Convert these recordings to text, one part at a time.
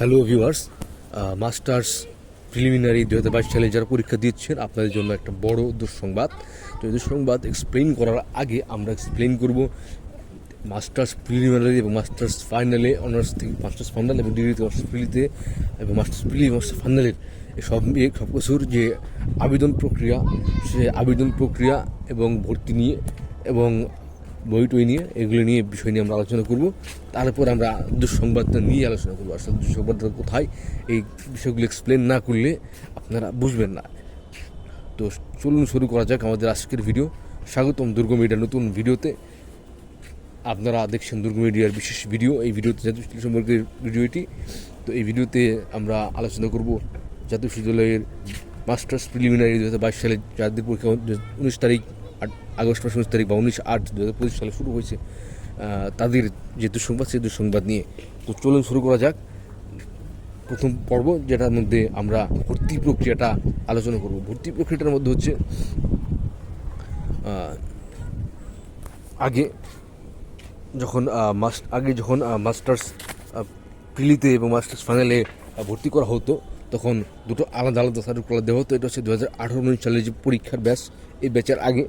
Hello viewers, masters preliminary 2022 সালে যারা পরীক্ষা দিচ্ছেন আপনাদের জন্য একটা বড় দুঃসংবাদ। তো এই দুঃসংবাদ এক্সপ্লেইন করার আগে আমরা এক্সপ্লেইন করব মাস্টার্স প্রিলিমিনারি এবং মাস্টার্স ফাইনালে, অনার্স থেকে মাস্টার্স ফাইনাল এবং ডিগ্রিতে মাস্টার্স প্রিলিতে এবং মাস্টার্স প্রিলি মাস্টার্স ফাইনালের সব কিছুর যে আবেদন প্রক্রিয়া, সে আবেদন প্রক্রিয়া এবং ভর্তি নিয়ে এবং বই টই নিয়ে এগুলো নিয়ে বিষয় নিয়ে আমরা আলোচনা করব। তারপর আমরা দুঃসংবাদটা নিয়ে আলোচনা করবো। আসলে দুঃসংবাদটা কোথায়, এই বিষয়গুলো এক্সপ্লেন না করলে আপনারা বুঝবেন না। তো চলুন শুরু করা যাক আমাদের আজকের ভিডিও। স্বাগতম দুর্গ মিডিয়ার নতুন ভিডিওতে। আপনারা দেখছেন দুর্গ মিডিয়ার বিশেষ ভিডিও। এই ভিডিওতে জাতীয় বিশ্ববিদ্যালয় সম্পর্কে ভিডিওটি। তো এই ভিডিওতে আমরা আলোচনা করব জাতীয় বিশ্ববিদ্যালয়ের মাস্টার্স প্রিলিমিনারি 2022 সালে যাদের পরীক্ষা 19 তারিখ আগস্ট 19 তারিখ বা 19/8/2025 সালে শুরু হয়েছে, তাদের যে দুঃসংবাদ সেই দুঃসংবাদ নিয়ে। তো চলুন শুরু করা যাক। প্রথম পর্ব, যেটার মধ্যে আমরা ভর্তি প্রক্রিয়াটা আলোচনা করব। ভর্তি প্রক্রিয়াটার মধ্যে হচ্ছে আগে যখন মাস্টার্স প্রিলিতে এবং মাস্টার্স ফাইনালে ভর্তি করা হতো, তখন দুটো আলাদা আলাদা সার্কুলার দেওয়া হতো। এটা হচ্ছে 2018-19 সালের যে পরীক্ষার ব্যাচ, এই ব্যাচের আগে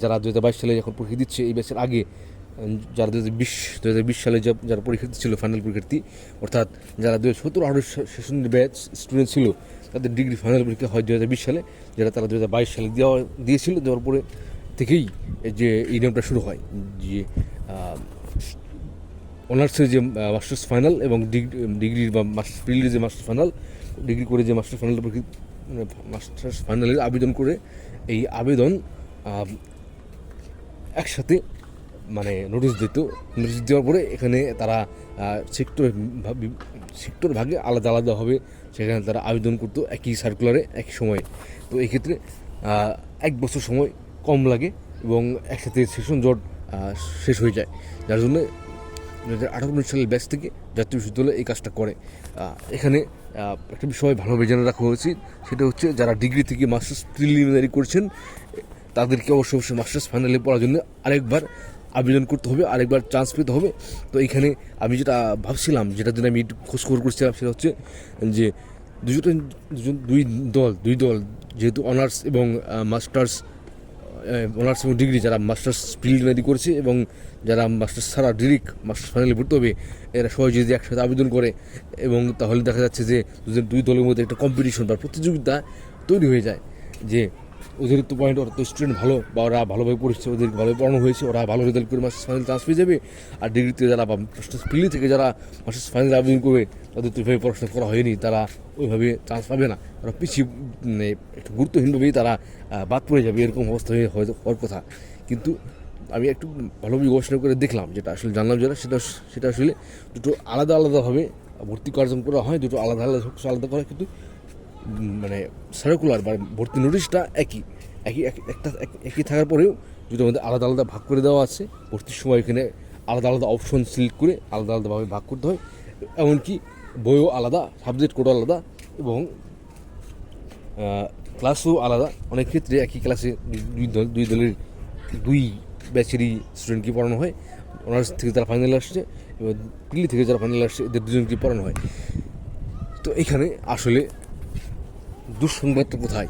যারা 2022 সালে যখন পরীক্ষা দিচ্ছে, এই ব্যাচের আগে যারা 2020 সালে যারা পরীক্ষার্থী ছিল, ফাইনাল পরীক্ষার্থী, অর্থাৎ যারা 2017-18 সেশনের ব্যাচ স্টুডেন্ট ছিল, তাদের ডিগ্রি ফাইনাল পরীক্ষা হয় 2020 সালে, যারা তারা 2022 সালে দেওয়ার পরে থেকেই যে এই নিয়মটা শুরু হয় যে অনার্সের যে মাস্টার্স ফাইনাল এবং ডিগ্রির বা মাস্টার্স প্রিলির যে মাস্টার্স ফাইনাল, ডিগ্রি করে যে মাস্টার্স ফাইনালের আবেদন করে, এই আবেদন একসাথে মানে নোটিশ দেওয়ার পরে এখানে তারা সেক্টর ভাগে আলাদা আলাদা হবে, সেখানে তারা আবেদন করতো একই সার্কুলারে একই সময়ে। তো এই ক্ষেত্রে 1 বছর সময় কম লাগে এবং একসাথে সেশন জট শেষ হয়ে যায়, যার জন্য 2018-19 সালের ব্যাচ থেকে জাতীয় বিশ্ববিদ্যালয় এই কাজটা করে। এখানে একটা বিষয় ভালোভাবে জেনে রাখা উচিত, সেটা হচ্ছে যারা ডিগ্রি থেকে মাস্টার্স প্রিলিমিনারি করছেন, তাদেরকে অবশ্যই মাস্টার্স ফাইনালে পড়ার জন্য আরেকবার আবেদন করতে হবে, আরেকবার চান্স পেতে হবে। তো এইখানে আমি যেটা ভাবছিলাম, যেটার জন্য আমি একটু খোঁজখবর করছিলাম, সেটা হচ্ছে যে দুই দল যেহেতু অনার্স এবং ডিগ্রি, যারা মাস্টার্স প্রিলিমিনারি করছে এবং যারা মাস্টার্স ছাড়া ডিরেক্ট মাস্টার্স ফাইনালে ভর্তি হবে, এরা সবাই যদি একসাথে আবেদন করে, এবং তাহলে দেখা যাচ্ছে যে দুই দলের মধ্যে একটা কম্পিটিশন বা প্রতিযোগিতা তৈরি হয়ে যায়, যে ওদের তো পয়েন্ট, ওরা তো স্টুডেন্ট ভালো, বা ওরা ভালোভাবে পড়ছে, ওদের ভালোভাবে পড়ানো হয়েছে, ওরা ভালো রেজাল্ট করে মাস্টার্স ফাইনাল চান্স পেয়ে যাবে। আর ডিগ্রিতে যারা বা মাস্টার্স প্রিলি থেকে যারা মাস্টার্স ফাইনালে আবেদন করবে, তাদের তো ওইভাবে পড়াশোনা করা হয়নি, তারা ওইভাবে চান্স পাবে না, ওরা পিছিয়ে একটু গুরুত্বহীনভাবেই তারা বাদ পড়ে যাবে, এরকম অবস্থা হওয়ার কথা। কিন্তু আমি একটু ভালোভাবে গবেষণা করে দেখলাম, যেটা আসলে জানলাম, সেটা আসলে দুটো আলাদা আলাদাভাবে ভর্তি কার্যক্রম করা হয়, দুটো আলাদা করা, কিন্তু মানে সার্কুলার বা ভর্তি নোটিশটা একই থাকার পরেও দুটোর মধ্যে আলাদা আলাদা ভাগ করে দেওয়া আছে। ভর্তির সময় এখানে আলাদা আলাদা অপশন সিলেক্ট করে আলাদা আলাদাভাবে ভাগ করতে হয়, এমনকি বইও আলাদা, সাবজেক্ট কোডও আলাদা এবং ক্লাসও আলাদা। অনেক ক্ষেত্রে একই ক্লাসে দুই দলের দুই ব্যাচেরই স্টুডেন্টকে পড়ানো হয়। অনার্স থেকে যারা ফাইনালে আসছে এবং প্রিলি থেকে যারা ফাইনালে আসছে, এদের দুজনকে পড়ানো হয়। তো এখানে আসলে দুঃসংবাদটা কোথায়?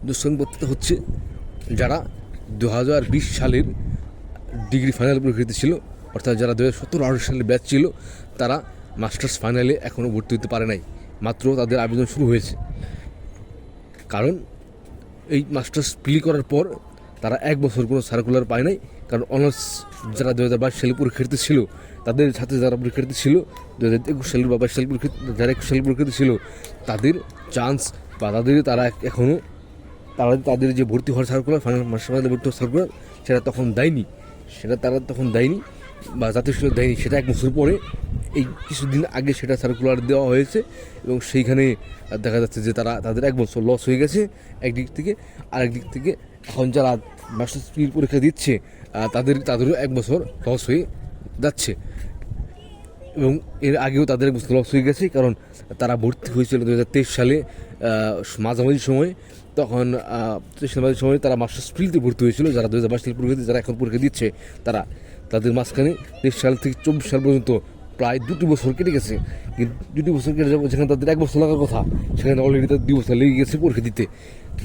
দুঃসংবাদটা হচ্ছে যারা 2020 সালের ডিগ্রি ফাইনাল পরীক্ষা ছিল, অর্থাৎ যারা 2017-18 সালের ব্যাচ ছিল, তারা মাস্টার্স ফাইনালে এখনও ভর্তি হতে পারে নাই, মাত্র তাদের আবেদন শুরু হয়েছে। কারণ এই মাস্টার্স প্রিলি করার পর তারা 1 বছর কোনো সার্কুলার পায় নাই, কারণ অনার্স যারা 2022 সালে পরীক্ষার্থী ছিল, তাদের সাথে যারা পরীক্ষার্থী ছিল 2021 সালের বা 22 সালের যারা 21 সালের পরীক্ষার্থী ছিল, তাদের চান্স বা তাদের যে ভর্তি হওয়ার সার্কুলার, মাস্টার ফাইনালে ভর্তি হওয়ার সার্কুলার, তারা তখন দেয়নি বা জাতীয় বিশ্ববিদ্যালয় দেয়নি। সেটা 1 বছর পরে, এই কিছুদিন আগে সেটা সার্কুলার দেওয়া হয়েছে, এবং সেইখানে দেখা যাচ্ছে যে তাদের 1 বছর লস হয়ে গেছে একদিক থেকে। আরেক দিক থেকে এখন যারা মাস্টার্স পরীক্ষা দিচ্ছে, তাদেরও 1 বছর লস হয়ে যাচ্ছে, এবং এর আগেও তাদের 1 বছর লস হয়ে গেছে, কারণ তারা ভর্তি হয়েছিল 2023 সালে মাঝামাঝি সময়। তখন 23 সালের মাঝামাঝি সময় তারা মাস্টার্স প্রিলিতে ভর্তি হয়েছিল, যারা 2022 সালে পরীক্ষা, যারা এখন পরীক্ষা দিচ্ছে, তাদের মাঝখানে 23 সাল থেকে 24 সাল পর্যন্ত প্রায় 2 বছর কেটে গেছে, কিন্তু 2 বছর কেটে যাবো যেখানে তাদের 1 বছর লাগার কথা, সেখানে অলরেডি তাদের 2 বছর লেগে গেছে পরীক্ষা দিতে।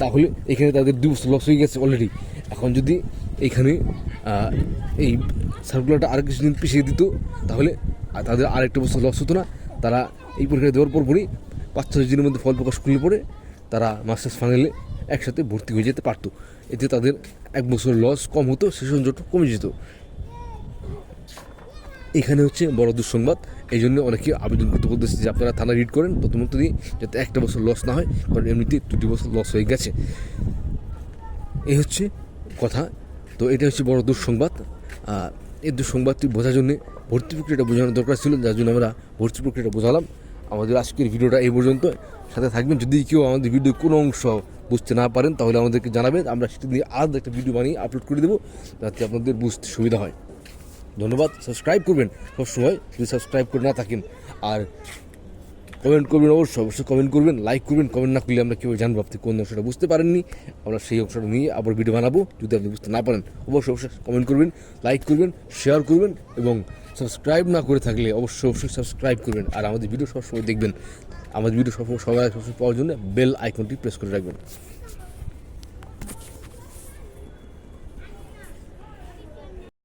তাহলে এখানে তাদের 2 বছর লস হয়ে গেছে অলরেডি। এখন যদি এইখানে এই সার্কুলারটা আর কিছুদিন পিছিয়ে দিত, তাহলে তাদের আরেকটা বছর লস হতো না। তারা এই পরীক্ষা দেওয়ার পরপরই 5-6 দিনের মধ্যে ফল প্রকাশ করলে পরে তারা মাস্টার্স ফাইনালে একসাথে ভর্তি হয়ে যেতে পারতো। এতে তাদের 1 বছর লস কম হতো, সেশনজটও কমে যেত। এখানে হচ্ছে বড় দুঃসংবাদ। এই জন্য অনেকে আবেদন করতে বলতেছে যে আপনারা থানা রিড করেন প্রথমত দিয়ে, যাতে 1 বছর লস না হয়, কারণ এমনিতে 2 বছর লস হয়ে গেছে। এই হচ্ছে কথা। তো এটা হচ্ছে বড় দুঃসংবাদ। এই দুঃসংবাদটি বোঝার জন্য ভর্তি প্রক্রিয়াটা বোঝানোর দরকার ছিল, যার জন্য আমরা ভর্তি প্রক্রিয়াটা বোঝালাম। আমাদের আজকের ভিডিওটা এই পর্যন্ত। সাথে থাকবেন। যদি কেউ আমাদের ভিডিওর কোনো অংশ বুঝতে না পারেন তাহলে আমাদেরকে জানাবেন, আমরা সেটা নিয়ে আলাদা একটা ভিডিও বানিয়ে আপলোড করে দেবো, যাতে আপনাদের বুঝতে সুবিধা হয়। ধন্যবাদ। সাবস্ক্রাইব করবেন সবসময় যদি সাবস্ক্রাইব করে না থাকেন, আর কমেন্ট করবেন, অবশ্যই কমেন্ট করবেন, লাইক করবেন। কমেন্ট না করলে আমরা কেউ জানবো আপনি কোন অংশটা বুঝতে পারেননি, আমরা সেই অংশটা নিয়ে আবার ভিডিও বানাবো। যদি আপনি বুঝতে না পারেন অবশ্যই কমেন্ট করবেন, লাইক করবেন, শেয়ার করবেন, এবং সাবস্ক্রাইব না করে থাকলে অবশ্যই সাবস্ক্রাইব করবেন। আর আমাদের ভিডিও সবসময় দেখবেন। আমাদের ভিডিও সবসময় পাওয়ার জন্য বেল আইকনটি প্রেস করে রাখবেন।